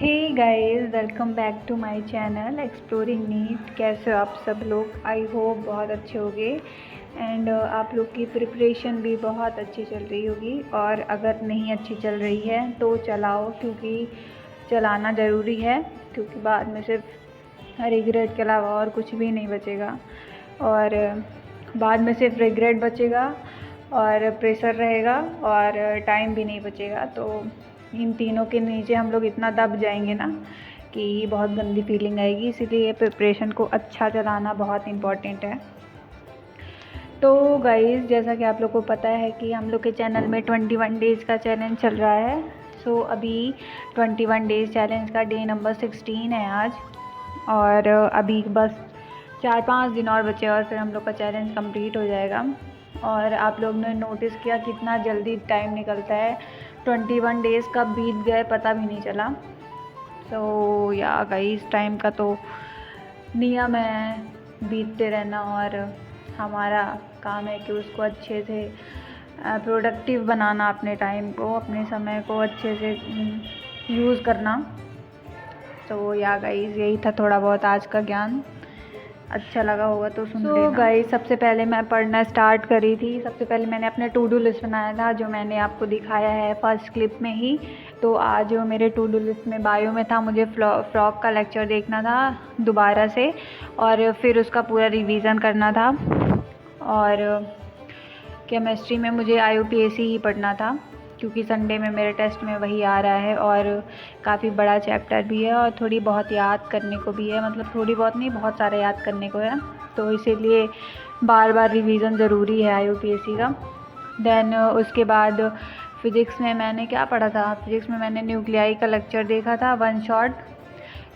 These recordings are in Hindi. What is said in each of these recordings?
Hey guys, welcome back to my channel exploring NEET. कैसे हो आप सब लोग? आई होप बहुत अच्छे होंगे एंड आप लोग की प्रिपरेशन भी बहुत अच्छी चल रही होगी। और अगर नहीं अच्छी चल रही है तो चलाओ, क्योंकि चलाना ज़रूरी है, क्योंकि बाद में सिर्फ रिग्रेट के अलावा और कुछ भी नहीं बचेगा। और बाद में सिर्फ रिग्रेट बचेगा और प्रेशर रहेगा और टाइम भी नहीं बचेगा। तो इन तीनों के नीचे हम लोग इतना दब जाएंगे ना कि बहुत गंदी फीलिंग आएगी। इसीलिए प्रिपरेशन को अच्छा चलाना बहुत इम्पॉर्टेंट है। तो गाइस, जैसा कि आप लोग को पता है कि हम लोग के चैनल में 21 डेज़ का चैलेंज चल रहा है। सो अभी 21 डेज़ चैलेंज का डे नंबर 16 है आज। और अभी बस 4-5 दिन और बचे और फिर हम लोग का चैलेंज कंप्लीट हो जाएगा। और आप लोग ने नोटिस किया कितना जल्दी टाइम निकलता है। 21 डेज़ कब बीत गए पता भी नहीं चला। तो या गाइस, टाइम का तो नियम है बीतते रहना, और हमारा काम है कि उसको अच्छे से प्रोडक्टिव बनाना, अपने टाइम को, अपने समय को अच्छे से यूज़ करना। तो या गाइस, यही था थोड़ा बहुत आज का ज्ञान। अच्छा लगा होगा तो सुन लेना। गाइस, सबसे पहले मैं पढ़ना स्टार्ट करी थी। सबसे पहले मैंने अपने टू डू लिस्ट बनाया था, जो मैंने आपको दिखाया है फर्स्ट क्लिप में ही। तो आज मेरे टू डू लिस्ट में बायो में था, मुझे फ्रॉग का लेक्चर देखना था दोबारा से, और फिर उसका पूरा रिवीजन करना था। और केमिस्ट्री में मुझे IUPAC ही पढ़ना था, क्योंकि संडे में मेरे टेस्ट में वही आ रहा है और काफ़ी बड़ा चैप्टर भी है और थोड़ी बहुत याद करने को भी है। मतलब थोड़ी बहुत नहीं, बहुत सारा याद करने को है, तो इसीलिए बार बार रिवीजन ज़रूरी है IUPAC का। देन उसके बाद फ़िज़िक्स में मैंने क्या पढ़ा था? फ़िज़िक्स में मैंने न्यूक्लियाई का लेक्चर देखा था, वन शॉट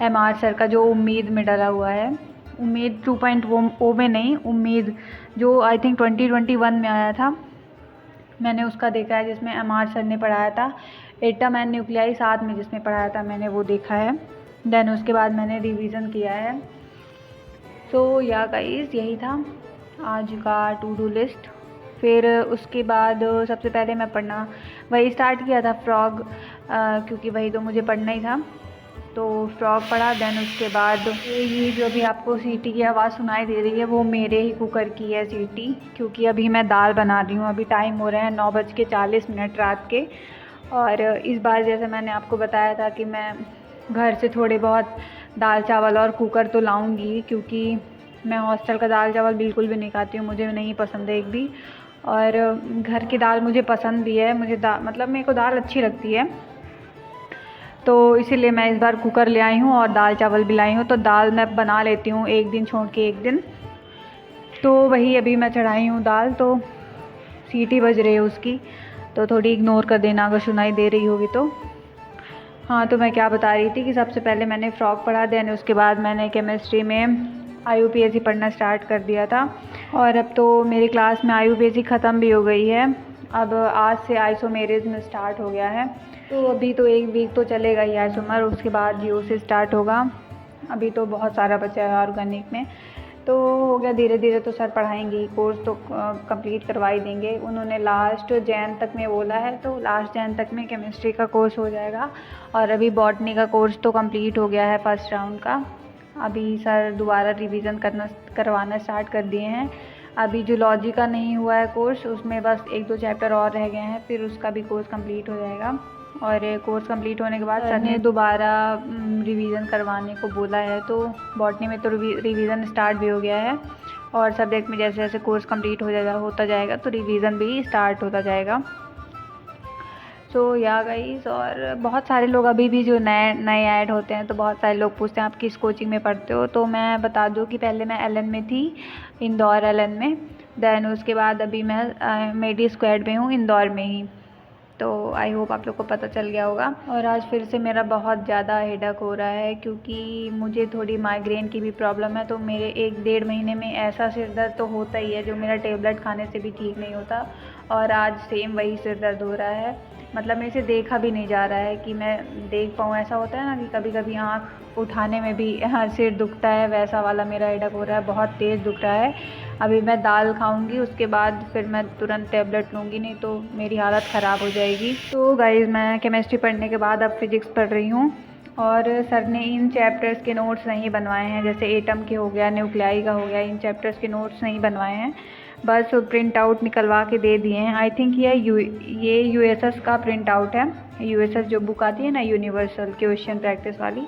MR सर का, जो उम्मीद में डला हुआ है। उम्मीद 2.0 में नहीं, उम्मीद जो आई थिंक 2021 में आया था, मैंने उसका देखा है, जिसमें MR सर ने पढ़ाया था। एटम एंड न्यूक्लियाई साथ में जिसमें पढ़ाया था, मैंने वो देखा है। देन उसके बाद मैंने रिवीजन किया है। तो या गाइस, यही था आज का टू डू लिस्ट। फिर उसके बाद सबसे पहले मैं पढ़ना वही स्टार्ट किया था, फ्रॉग, क्योंकि वही तो मुझे पढ़ना ही था। तो फ्रॉग पढ़ा। देन उसके बाद ये जो भी आपको सीटी की आवाज़ सुनाई दे रही है, वो मेरे ही कुकर की है सीटी, क्योंकि अभी मैं दाल बना रही हूँ। अभी टाइम हो रहे हैं 9:40 रात के। और इस बार जैसे मैंने आपको बताया था कि मैं घर से थोड़े बहुत दाल चावल और कुकर तो लाऊंगी, क्योंकि मैं हॉस्टल का दाल चावल बिल्कुल भी नहीं खाती हूँ, मुझे नहीं पसंद है एक भी। और घर की दाल मुझे पसंद भी है, मुझे मतलब मेरे को दाल अच्छी लगती है। तो इसीलिए मैं इस बार कुकर ले आई हूँ और दाल चावल भी लाई हूँ। तो दाल मैं बना लेती हूँ एक दिन छोड़ के एक दिन। तो वही अभी मैं चढ़ाई हूँ दाल, तो सीटी बज रही है उसकी, तो थोड़ी इग्नोर कर देना अगर सुनाई दे रही होगी तो। हाँ, तो मैं क्या बता रही थी कि सबसे पहले मैंने फ्रॉग पढ़ा, देन उसके बाद मैंने केमिस्ट्री में IUPAC पढ़ना स्टार्ट कर दिया था। और अब तो मेरी क्लास में IUPAC ख़त्म भी हो गई है। अब आज से आइसोमेरिज्म स्टार्ट हो गया है। तो अभी तो एक वीक तो चलेगा ही आइसोमर, उसके बाद जियो से स्टार्ट होगा। अभी तो बहुत सारा बचा है ऑर्गेनिक में, तो हो गया धीरे धीरे। तो सर पढ़ाएंगे ही, कोर्स तो कंप्लीट करवा ही देंगे। उन्होंने लास्ट जैन तक में बोला है, तो लास्ट जैन तक में केमिस्ट्री का कोर्स हो जाएगा। और अभी बॉटनी का कोर्स तो कंप्लीट हो गया है फर्स्ट राउंड का। अभी सर दोबारा रिवीजन करवाना स्टार्ट कर दिए हैं। अभी जूलॉजी का नहीं हुआ है कोर्स, उसमें बस 1-2 चैप्टर और रह गए हैं, फिर उसका भी कोर्स कंप्लीट हो जाएगा। और कोर्स कंप्लीट होने के बाद सर ने दोबारा रिवीजन करवाने को बोला है। तो बॉटनी में तो रिवीजन स्टार्ट भी हो गया है, और सब्जेक्ट में जैसे जैसे कोर्स कंप्लीट होता जाएगा तो रिवीजन भी स्टार्ट होता जाएगा। सो या गाइस, और बहुत सारे लोग अभी भी जो नए ऐड होते हैं, तो बहुत सारे लोग पूछते हैं आप किस कोचिंग में पढ़ते हो। तो मैं बता दूं कि पहले मैं LN में थी, इंदौर LN में। देन उसके बाद अभी मैं मेडी स्क्वाड में हूँ, इंदौर में ही। तो आई होप आप लोग को पता चल गया होगा। और आज फिर से मेरा बहुत ज़्यादा हेडेक हो रहा है, क्योंकि मुझे थोड़ी माइग्रेन की भी प्रॉब्लम है। तो मेरे 1-1.5 महीने में ऐसा सिर दर्द तो होता ही है, जो मेरा टेबलेट खाने से भी ठीक नहीं होता। और आज सेम वही सिर दर्द हो रहा है। मतलब मेरे से देखा भी नहीं जा रहा है कि मैं देख पाऊँ। ऐसा होता है ना कि कभी कभी आँख उठाने में भी सिर दुखता है, वैसा वाला मेरा हेडेक हो रहा है, बहुत तेज़ दुख रहा है। अभी मैं दाल खाऊंगी, उसके बाद फिर मैं तुरंत टेबलेट लूँगी, नहीं तो मेरी हालत ख़राब हो जाएगी। तो गाइज़, मैं केमिस्ट्री पढ़ने के बाद अब फिज़िक्स पढ़ रही हूँ। और सर ने इन चैप्टर्स के नोट्स नहीं बनवाए हैं, जैसे एटम के हो गया, न्यूक्लियाई का हो गया, इन चैप्टर्स के नोट्स नहीं बनवाए हैं, बस प्रिंट आउट निकलवा के दे दिए हैं। आई थिंक ये यूएसएस का प्रिंट आउट है, यूएसएस जो बुक आती है ना, यूनिवर्सल क्वेश्चन प्रैक्टिस वाली,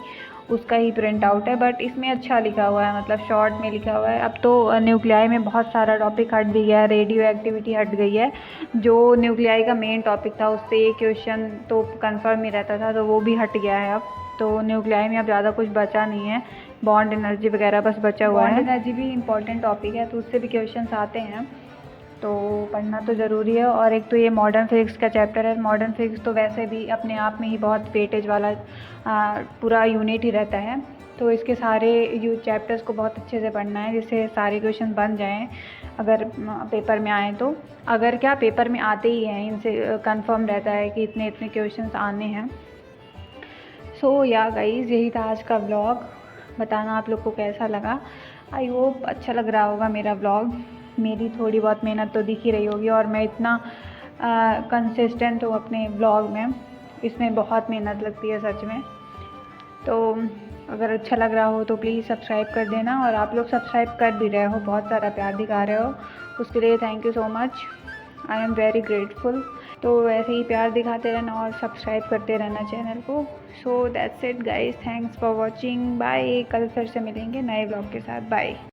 उसका ही प्रिंट आउट है। बट इसमें अच्छा लिखा हुआ है, मतलब शॉर्ट में लिखा हुआ है। अब तो न्यूक्लियाई में बहुत सारा टॉपिक हट भी गया है, रेडियो एक्टिविटी हट गई है। जो न्यूक्लियाई का मेन टॉपिक था उससे ये क्वेश्चन तो कंफर्म ही रहता था, तो वो भी हट गया है अब। तो न्यूक्लियाई में अब ज़्यादा कुछ बचा नहीं है, बॉन्ड एनर्जी वगैरह बस बचा हुआ है। बॉन्ड एनर्जी भी इम्पॉर्टेंट टॉपिक है, तो उससे भी क्वेश्चंस आते हैं, तो पढ़ना तो ज़रूरी है। और एक तो ये मॉडर्न फिजिक्स का चैप्टर है। मॉडर्न फिजिक्स तो वैसे भी अपने आप में ही बहुत वेटेज वाला पूरा यूनिट ही रहता है, तो इसके सारे चैप्टर्स को बहुत अच्छे से पढ़ना है, जिससे सारे क्वेश्चन बन जाएं अगर पेपर में आए तो। अगर क्या पेपर में आते ही हैं, इनसे कंफर्म रहता है कि इतने इतने क्वेश्चंस आने हैं। सो या गाइज़, यही था आज का व्लॉग। बताना आप लोग को कैसा लगा। आई होप अच्छा लग रहा होगा मेरा व्लॉग। मेरी थोड़ी बहुत मेहनत तो दिख ही रही होगी, और मैं इतना कंसिस्टेंट हूँ अपने व्लॉग में, इसमें बहुत मेहनत लगती है सच में। तो अगर अच्छा लग रहा हो तो प्लीज़ सब्सक्राइब कर देना, और आप लोग सब्सक्राइब कर भी रहे हो, बहुत सारा प्यार दिखा रहे हो, उसके लिए thank you so much, I am very grateful. तो ऐसे ही प्यार दिखाते रहना और सब्सक्राइब करते रहना चैनल को। So that's it guys, thanks for watching, bye. कल फिर से मिलेंगे नए ब्लॉग के साथ, बाय।